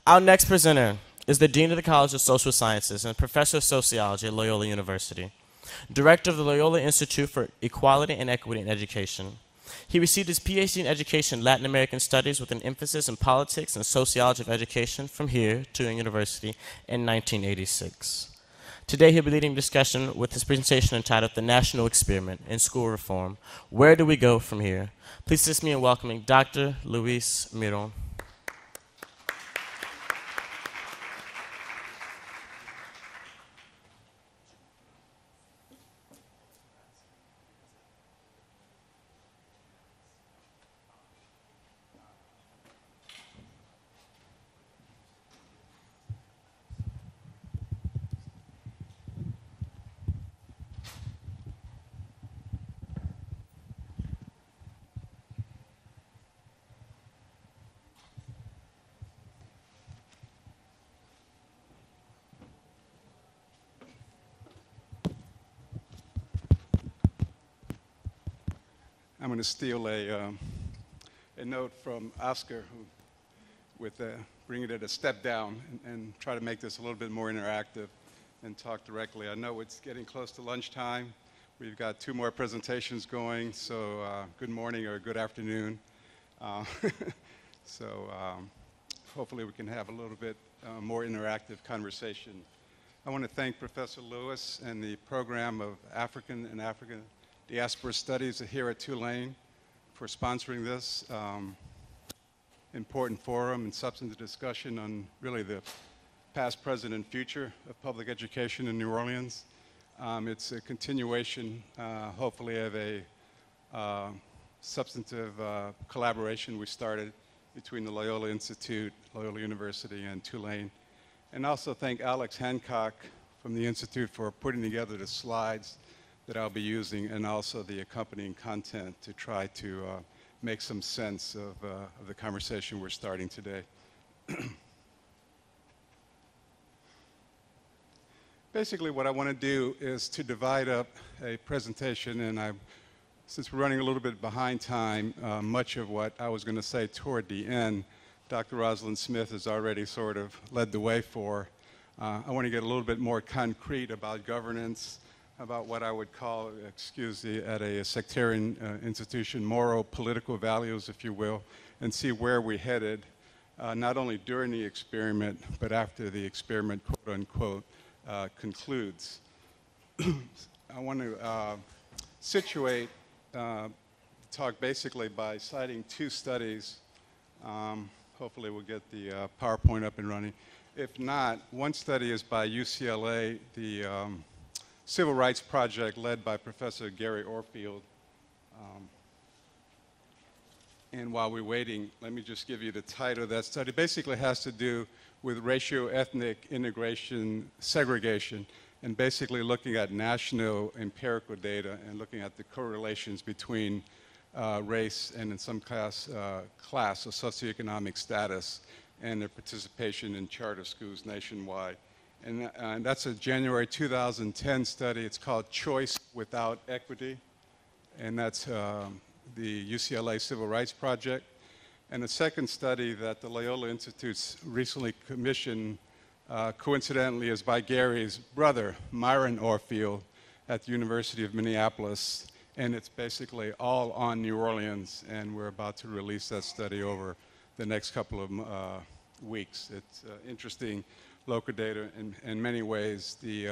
Our next presenter is the Dean of the College of Social Sciences and Professor of Sociology at Loyola University, Director of the Loyola Institute for Equality and Equity in Education. He received his PhD in Education Latin American Studies with an emphasis in politics and sociology of education from here, Tulane University, in 1986. Today he'll be leading a discussion with his presentation entitled The National Experiment in School Reform. Where do we go from here? Please assist me in welcoming Dr. Luis Mirón. I'm going to steal a note from Oscar, with bringing it a step down and try to make this a little bit more interactive and talk directly. I know it's getting close to lunchtime. We've got 2 more presentations going, so good morning or good afternoon. Hopefully we can have a little bit more interactive conversation. I want to thank Professor Lewis and the program of African and African Diaspora Studies here at Tulane for sponsoring this important forum and substantive discussion on really the past, present, and future of public education in New Orleans. It's a continuation, hopefully, of a substantive collaboration we started between the Loyola Institute, Loyola University, and Tulane. And also thank Alex Hancock from the Institute for putting together the slides that I'll be using, and also the accompanying content to try to make some sense of the conversation we're starting today. Basically, what I want to do is to divide up a presentation, and since we're running a little bit behind time, much of what I was going to say toward the end, Dr. Rosalind Smith has already sort of led the way for. I want to get a little bit more concrete about governance, about what I would call, at a sectarian institution, moral, political values, if you will, and see where we headed, not only during the experiment, but after the experiment, quote unquote, concludes. I want to situate, talk basically by citing 2 studies. Hopefully we'll get the PowerPoint up and running. If not, one study is by UCLA, the Civil Rights Project led by Professor Gary Orfield. And while we're waiting, let me just give you the title of that study. Basically has to do with racial-ethnic integration segregation, and basically looking at national empirical data and looking at the correlations between race and in some class or socioeconomic status and their participation in charter schools nationwide. And that's a January 2010 study. It's called Choice Without Equity, and that's the UCLA Civil Rights Project. And the second study that the Loyola Institute's recently commissioned, coincidentally, is by Gary's brother, Mirón Orfield, at the University of Minneapolis, and it's basically all on New Orleans, and we're about to release that study over the next couple of weeks. It's interesting local data. In many ways, the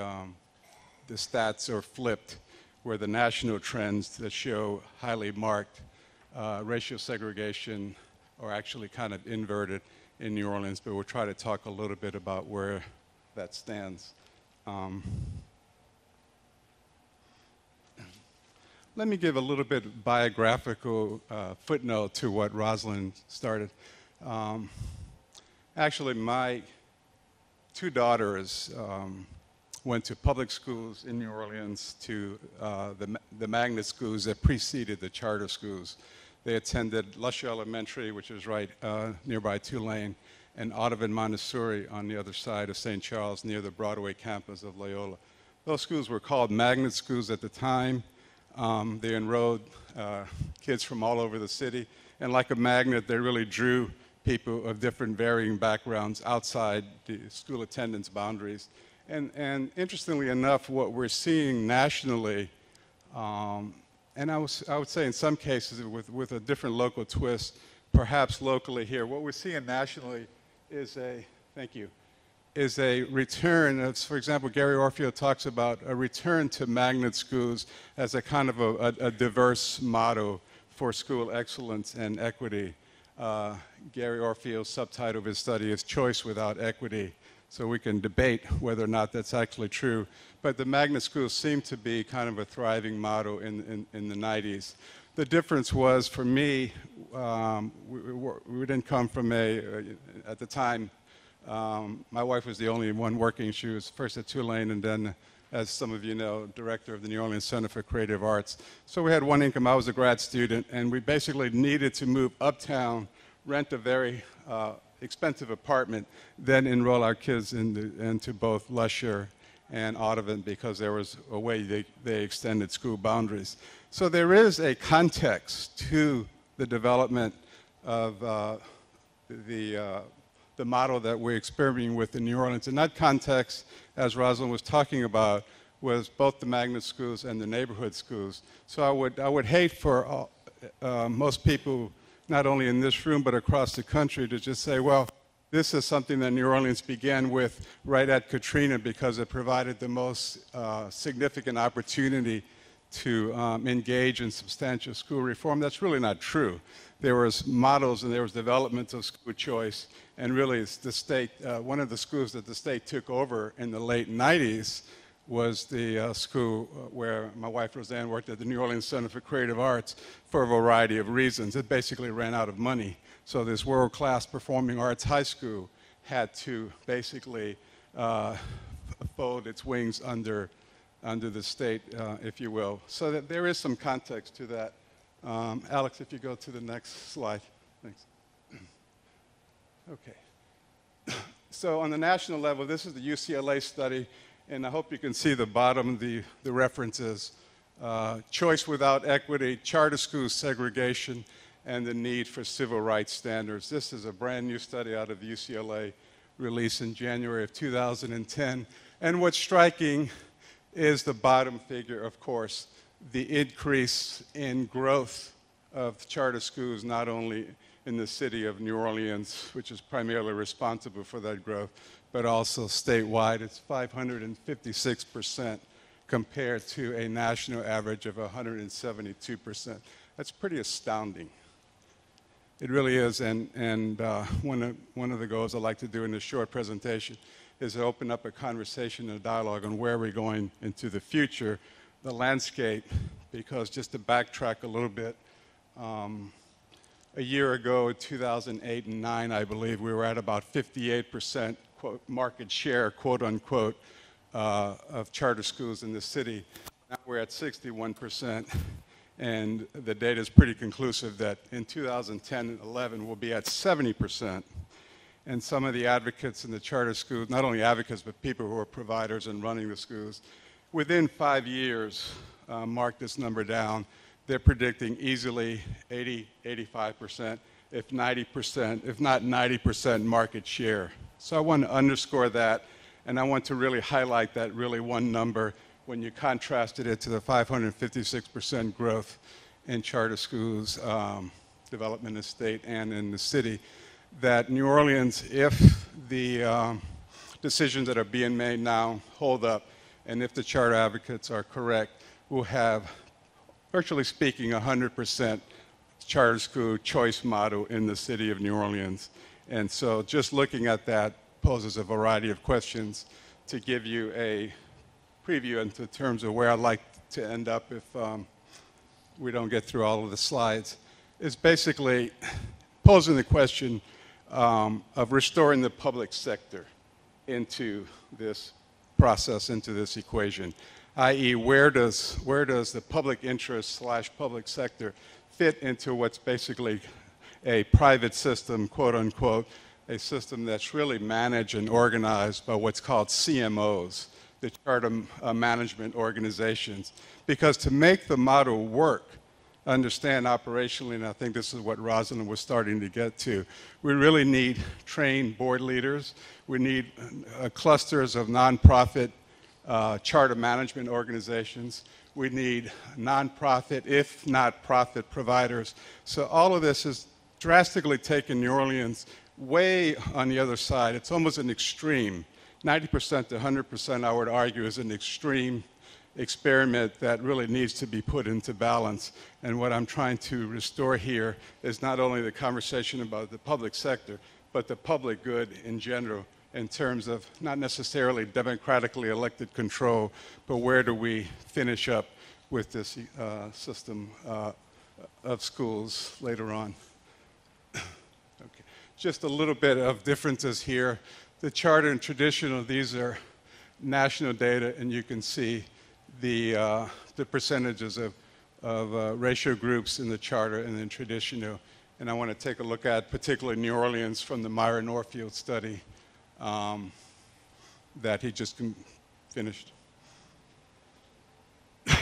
stats are flipped, where the national trends that show highly marked racial segregation are actually kind of inverted in New Orleans, but we'll try to talk a little bit about where that stands. Let me give a little bit biographical footnote to what Rosalind started. Actually, my 2 daughters went to public schools in New Orleans, to the magnet schools that preceded the charter schools. They attended Lusher Elementary, which is right nearby Tulane, and Audubon Montessori on the other side of St. Charles, near the Broadway campus of Loyola. Those schools were called magnet schools at the time. They enrolled kids from all over the city, and like a magnet, they really drew people of different varying backgrounds outside the school attendance boundaries. And interestingly enough, what we're seeing nationally, and I would say in some cases with a different local twist, perhaps locally here, what we're seeing nationally is is a return. For example, Gary Orfield talks about a return to magnet schools as a kind of a diverse motto for school excellence and equity. Gary Orfield's subtitle of his study is Choice Without Equity. So we can debate whether or not that's actually true. But the magnet schools seem to be kind of a thriving motto in the 90s. The difference was, for me, we didn't come from at the time, my wife was the only one working. She was first at Tulane and then, as some of you know, director of the New Orleans Center for Creative Arts. So we had one income. I was a grad student, and we basically needed to move uptown, rent a very expensive apartment, then enroll our kids into both Lusher and Audubon because there was a way they extended school boundaries. So there is a context to the development of the model that we're experimenting with in New Orleans. And that context, as Rosalind was talking about, was both the magnet schools and the neighborhood schools. So I would hate for most people, not only in this room but across the country, to just say, well, this is something that New Orleans began with right at Katrina because it provided the most significant opportunity to engage in substantial school reform. That's really not true. There was models and there was development of school choice, and really it's the state, one of the schools that the state took over in the late 90s was the school where my wife Roseanne worked at the New Orleans Center for Creative Arts for a variety of reasons. It basically ran out of money. So this world-class performing arts high school had to basically fold its wings under the state, if you will. So that there is some context to that. Alex, if you go to the next slide. Thanks. Okay. So on the national level, this is the UCLA study, and I hope you can see the bottom, the references. Choice without equity, charter school segregation, and the need for civil rights standards. This is a brand new study out of UCLA, released in January of 2010. And what's striking is the bottom figure, of course, the increase in growth of charter schools, not only in the city of New Orleans, which is primarily responsible for that growth, but also statewide. It's 556% compared to a national average of 172%. That's pretty astounding. It really is, and one of the goals I'd like to do in this short presentation is to open up a conversation and a dialogue on where we're going into the future, the landscape, because just to backtrack a little bit, a year ago, in 2008 and 9, I believe, we were at about 58% quote, market share, quote unquote, of charter schools in the city. Now we're at 61%, and the data is pretty conclusive that in 2010 and 11 we'll be at 70%. And some of the advocates in the charter schools, not only advocates, but people who are providers and running the schools, within 5 years, mark this number down, they're predicting easily 80, 85%, if 90%, if not 90% market share. So I want to underscore that, and I want to really highlight that really one number when you contrasted it to the 556% growth in charter schools, development in the state and in the city, that New Orleans, if the decisions that are being made now hold up, and if the charter advocates are correct, will have, virtually speaking, 100% charter school choice model in the city of New Orleans. And so just looking at that poses a variety of questions to give you a preview into terms of where I'd like to end up if we don't get through all of the slides, is basically posing the question of restoring the public sector into this process, into this equation, i.e. where does the public interest / public sector fit into what's basically a private system, quote unquote, a system that's really managed and organized by what's called CMOs, the charter management organizations. Because to make the model work, understand operationally, and I think this is what Rosalind was starting to get to. We really need trained board leaders. We need clusters of nonprofit charter management organizations. We need nonprofit, if not profit, providers. So all of this has drastically taken New Orleans way on the other side. It's almost an extreme. 90% to 100%, I would argue, is an extreme experiment that really needs to be put into balance. And what I'm trying to restore here is not only the conversation about the public sector, but the public good in general, in terms of not necessarily democratically elected control, but where do we finish up with this system of schools later on. Okay. Just a little bit of differences here. The charter and traditional, these are national data, and you can see the percentages of racial groups in the charter and in traditional. And I want to take a look at particularly New Orleans from the Myron Orfield study that he just finished. Do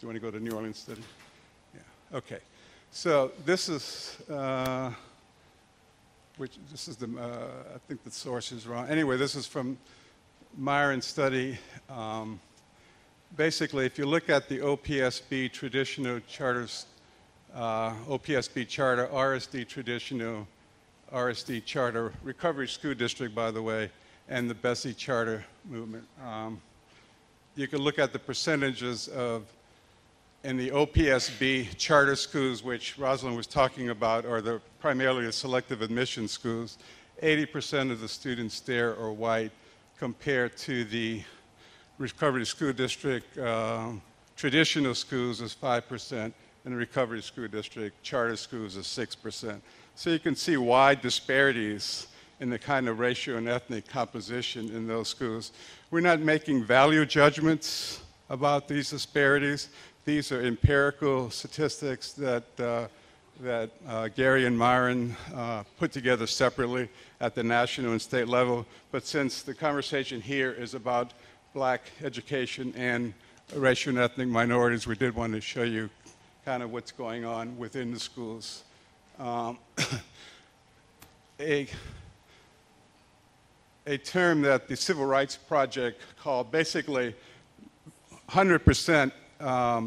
you want to go to New Orleans study? Yeah, okay. So this is, I think the source is wrong. Anyway, this is from Myron's study. Basically, if you look at the OPSB traditional charters, OPSB charter, RSD traditional, RSD charter, Recovery School District, by the way, and the Bessie charter movement. You can look at the percentages of, in the OPSB charter schools, which Rosalind was talking about, are primarily the selective admission schools. 80% of the students there are white, compared to the Recovery School District traditional schools is 5%, and the Recovery School District charter schools is 6%. So you can see wide disparities in the kind of racial and ethnic composition in those schools. We're not making value judgments about these disparities. These are empirical statistics that Gary and Myron put together separately at the national and state level. But since the conversation here is about Black education and racial and ethnic minorities, we did want to show you kind of what's going on within the schools. A term that the Civil Rights Project called basically 100%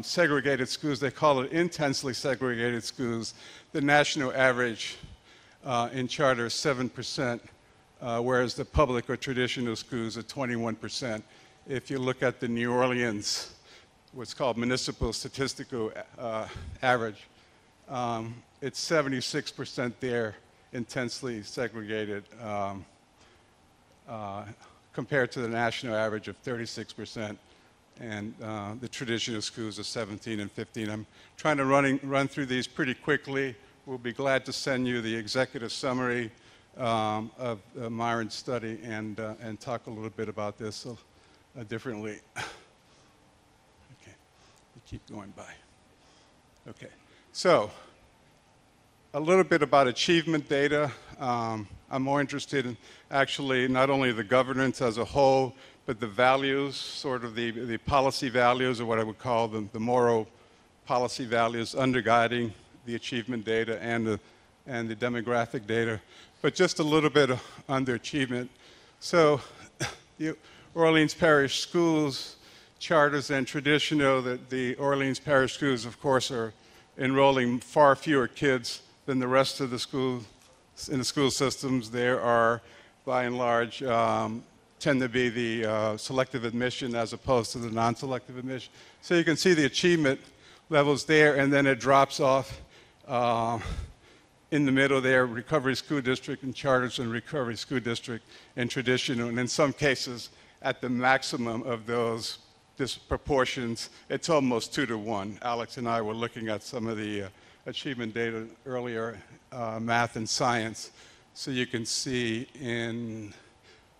segregated schools. They call it intensely segregated schools. The national average in charter is 7%, whereas the public or traditional schools are 21%. If you look at the New Orleans, what's called municipal statistical average, it's 76% there, intensely segregated, compared to the national average of 36%. And the traditional schools are 17 and 15. I'm trying to run through these pretty quickly. We'll be glad to send you the executive summary of Myron's study and talk a little bit about this differently. Okay, we keep going by. Okay, so a little bit about achievement data. I'm more interested in actually not only the governance as a whole, but the values, sort of the policy values, or what I would call the moral policy values undergirding the achievement data and the demographic data. But just a little bit on the achievement. So the Orleans Parish Schools, charters and traditional, the Orleans Parish Schools, of course, are enrolling far fewer kids than the rest of the schools. In the school systems, there are, by and large, tend to be the selective admission as opposed to the non-selective admission. So you can see the achievement levels there, and then it drops off in the middle there, Recovery School District and charters and Recovery School District and traditional. And in some cases, at the maximum of those disproportions, it's almost 2 to 1. Alex and I were looking at some of the achievement data earlier, math and science. So you can see in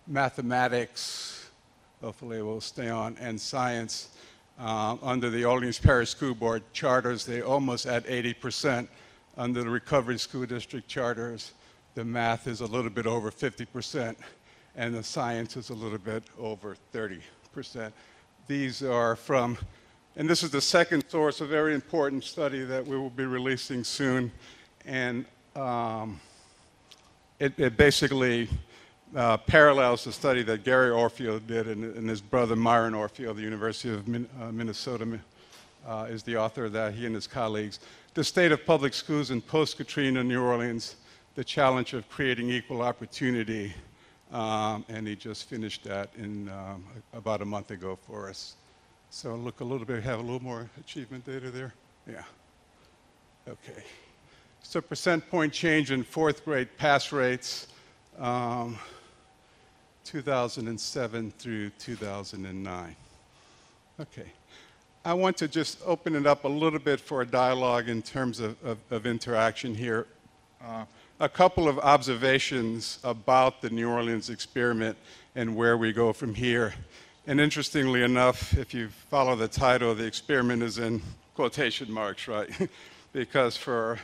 mathematics, hopefully we'll stay on, and science, under the Orleans Parish School Board charters, they're almost at 80%. Under the Recovery School District charters, the math is a little bit over 50%, and the science is a little bit over 30%. These are from And this is the second source, a very important study that we will be releasing soon. And it basically parallels the study that Gary Orfield did, and his brother Myron Orfield, the University of Minnesota, is the author of that, he and his colleagues. The State of Public Schools in Post-Katrina New Orleans, the challenge of creating equal opportunity. And he just finished that in about a month ago for us. So look a little bit, have a little more achievement data there. Yeah. Okay. So percent point change in fourth grade pass rates, 2007 through 2009. Okay. I want to just open it up a little bit for a dialogue in terms of interaction here. A couple of observations about the New Orleans experiment and where we go from here. And interestingly enough, if you follow the title, the experiment is in quotation marks, right? Because for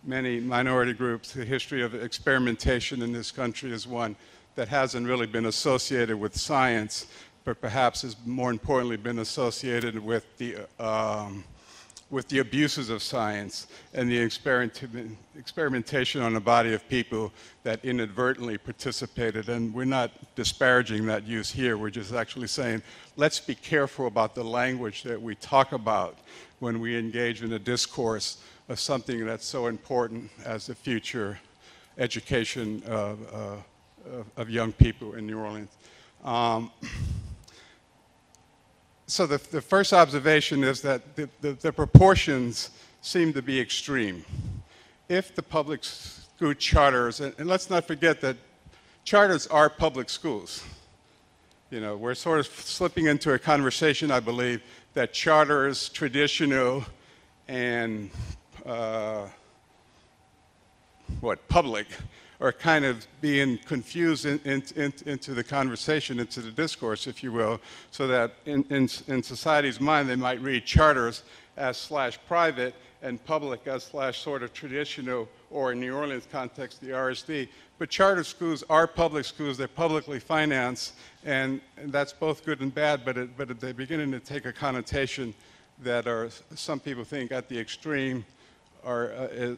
many minority groups, the history of experimentation in this country is one that hasn't really been associated with science, but perhaps has more importantly been associated with the abuses of science and the experimentation on a body of people that inadvertently participated. And we're not disparaging that use here. We're just actually saying, let's be careful about the language that we talk about when we engage in a discourse of something that's so important as the future education of young people in New Orleans. So the first observation is that the proportions seem to be extreme. If the public school charters, and let's not forget that charters are public schools. You know, we're sort of slipping into a conversation, I believe, that charters, traditional, and public, are kind of being confused into the conversation, into the discourse, if you will, so that in society's mind they might read charters as /private and public as sort of traditional, or in New Orleans context, the RSD. But charter schools are public schools, they're publicly financed, and that's both good and bad, but they're beginning to take a connotation that some people think at the extreme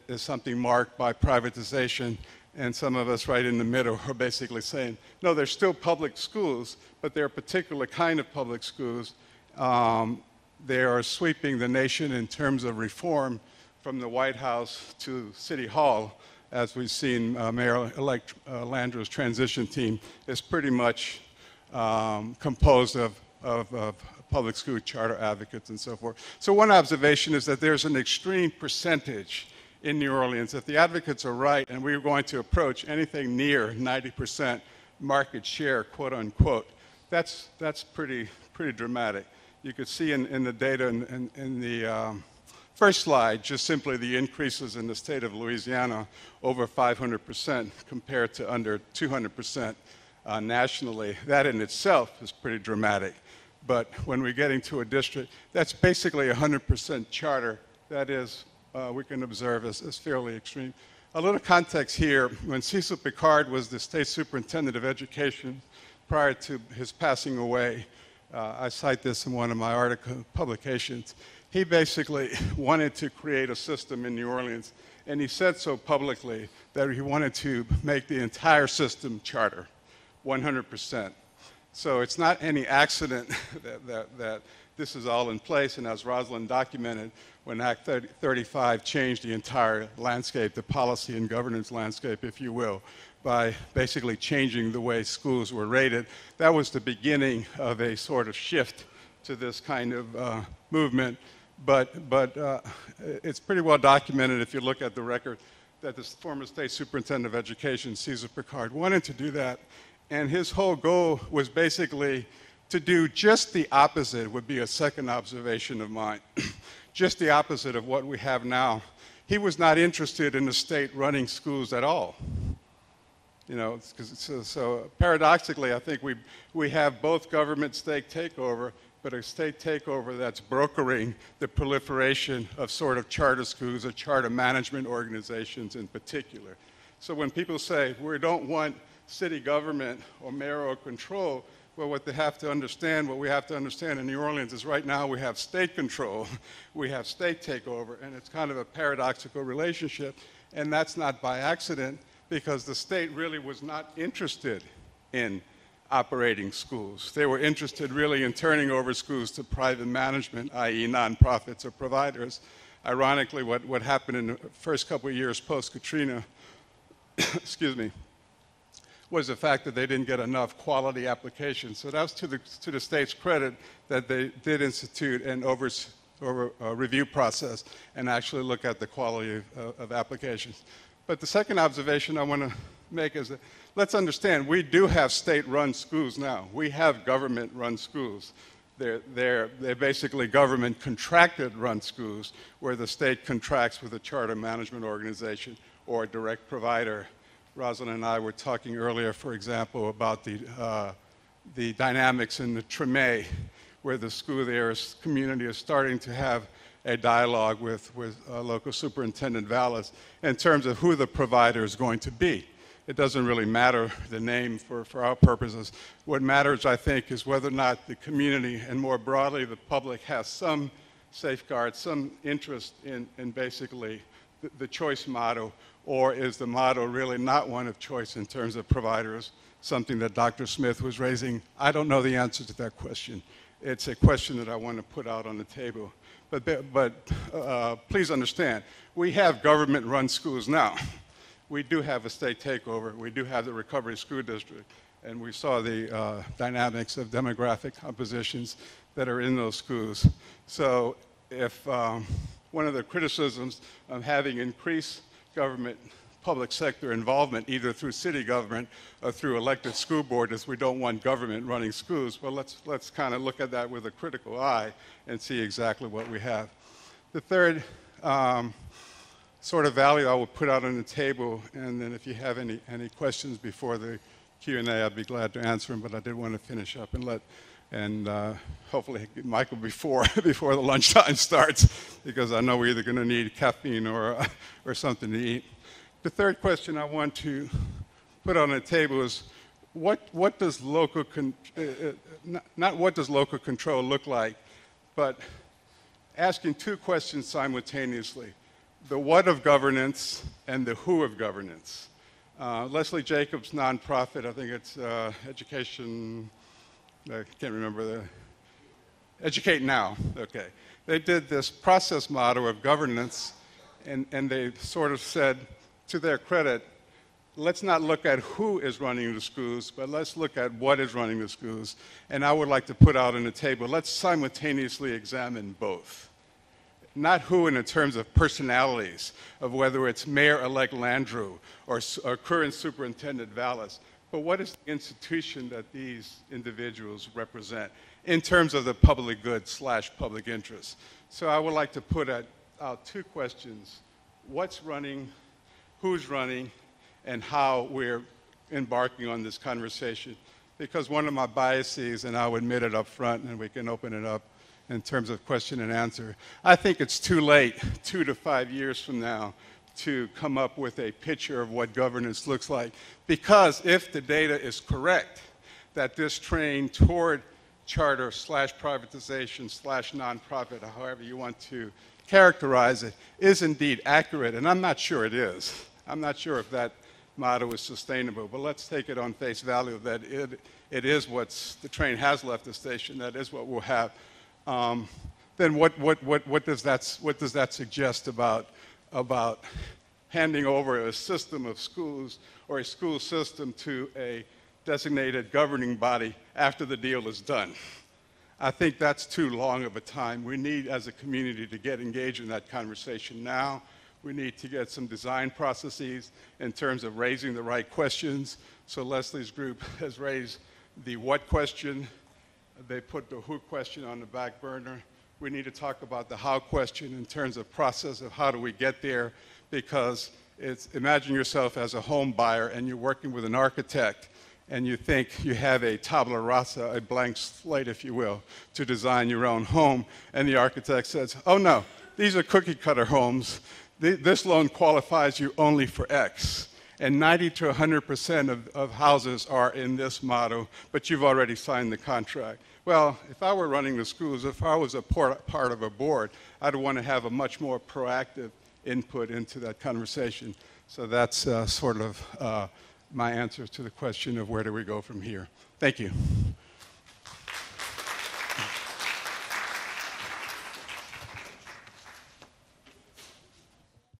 is something marked by privatization. And some of us right in the middle are basically saying, no, they're still public schools, but they're a particular kind of public schools. They are sweeping the nation in terms of reform from the White House to City Hall, as we've seen Mayor-elect Landrieu's transition team is pretty much composed of public school charter advocates and so forth. So one observation is that there's an extreme percentage in New Orleans. If the advocates are right and we're going to approach anything near 90% market share, quote unquote, that's pretty dramatic. You could see in the data in the first slide, just simply the increases in the state of Louisiana, over 500% compared to under 200% nationally. That in itself is pretty dramatic. But when we're getting to a district, that's basically 100% charter. That is, we can observe as fairly extreme. A little context here, when Cecil Picard was the state superintendent of education prior to his passing away, I cite this in one of my article publications, he basically wanted to create a system in New Orleans, and he said so publicly that he wanted to make the entire system charter, 100%. So it's not any accident that this is all in place, and as Rosalind documented, when Act 35 changed the entire landscape, the policy and governance landscape, if you will, by basically changing the way schools were rated. That was the beginning of a sort of shift to this kind of movement. But it's pretty well documented if you look at the record that the former state superintendent of education, Cesar Picard, wanted to do that. And his whole goal was basically to do just the opposite, would be a second observation of mine, just the opposite of what we have now. He was not interested in the state running schools at all. You know, so paradoxically, I think we have both government-state takeover, but a state takeover that's brokering the proliferation of sort of charter schools or charter management organizations in particular. So when people say we don't want city government or mayoral control, Well, what they have to understand, what we have to understand in New Orleans is right now we have state control, we have state takeover, and it's kind of a paradoxical relationship, and that's not by accident because the state really was not interested in operating schools. They were interested really in turning over schools to private management, i.e. nonprofits or providers. Ironically, what happened in the first couple of years post-Katrina, excuse me, was the fact that they didn't get enough quality applications. So that's to the state's credit that they did institute an review process and actually look at the quality of applications. But the second observation I want to make is that let's understand, we do have state-run schools now. We have government-run schools. They're basically government-contracted-run schools where the state contracts with a charter management organization or a direct provider. Rosalind and I were talking earlier, for example, about the dynamics in the Treme, where the school there community is starting to have a dialogue with local superintendent Vallis in terms of who the provider is going to be. It doesn't really matter the name for our purposes. What matters, I think, is whether or not the community and more broadly the public has some safeguards, some interest in basically the choice model, or is the model really not one of choice in terms of providers, something that Dr. Smith was raising? I don't know the answer to that question. It's a question that I want to put out on the table. But please understand, we have government-run schools now. We do have a state takeover. We do have the Recovery School District. And we saw the dynamics of demographic compositions that are in those schools. So if one of the criticisms of having increased government, public sector involvement, either through city government or through elected school board, is we don't want government running schools. Well, let's kind of look at that with a critical eye and see exactly what we have. The third sort of value I will put out on the table, and then if you have any questions before the Q&A, I'd be glad to answer them, but I did want to finish up and hopefully get Michael before the lunchtime starts, because I know we're either going to need caffeine or something to eat. The third question I want to put on the table is what does local not what does local control look like, but asking two questions simultaneously: the what of governance and the who of governance. Leslie Jacobs' nonprofit, I think it's Education. I can't remember the Educate Now, okay. They did this process model of governance, and they sort of said, to their credit, let's not look at who is running the schools, but let's look at what is running the schools. And I would like to put out on the table, let's simultaneously examine both. Not who in the terms of personalities, of whether it's Mayor-elect Landrieu or current Superintendent Vallis, but what is the institution that these individuals represent in terms of the public good / public interest? So I would like to put out two questions: what's running, who's running, and how we're embarking on this conversation. Because one of my biases, and I'll admit it up front, and we can open it up in terms of question and answer, I think it's too late, 2 to 5 years from now, to come up with a picture of what governance looks like. Because if the data is correct, that this train toward charter / privatization / nonprofit, or however you want to characterize it, is indeed accurate, and I'm not sure it is. I'm not sure if that model is sustainable, but let's take it on face value that it is the train has left the station, that is what we'll have. Then what does that suggest about handing over a system of schools or a school system to a designated governing body after the deal is done? I think that's too long of a time. We need, as a community, to get engaged in that conversation now. We need to get some design processes in terms of raising the right questions. So Leslie's group has raised the what question. They put the who question on the back burner. We need to talk about the how question in terms of process of how do we get there, because imagine yourself as a home buyer and you're working with an architect and you think you have a tabula rasa, a blank slate, if you will, to design your own home, and the architect says, oh no, these are cookie cutter homes. This loan qualifies you only for X. and 90 to 100% of houses are in this model, but you've already signed the contract. Well, if I were running the schools, if I was a part of a board, I'd want to have a much more proactive input into that conversation. So that's sort of my answer to the question of where do we go from here. Thank you.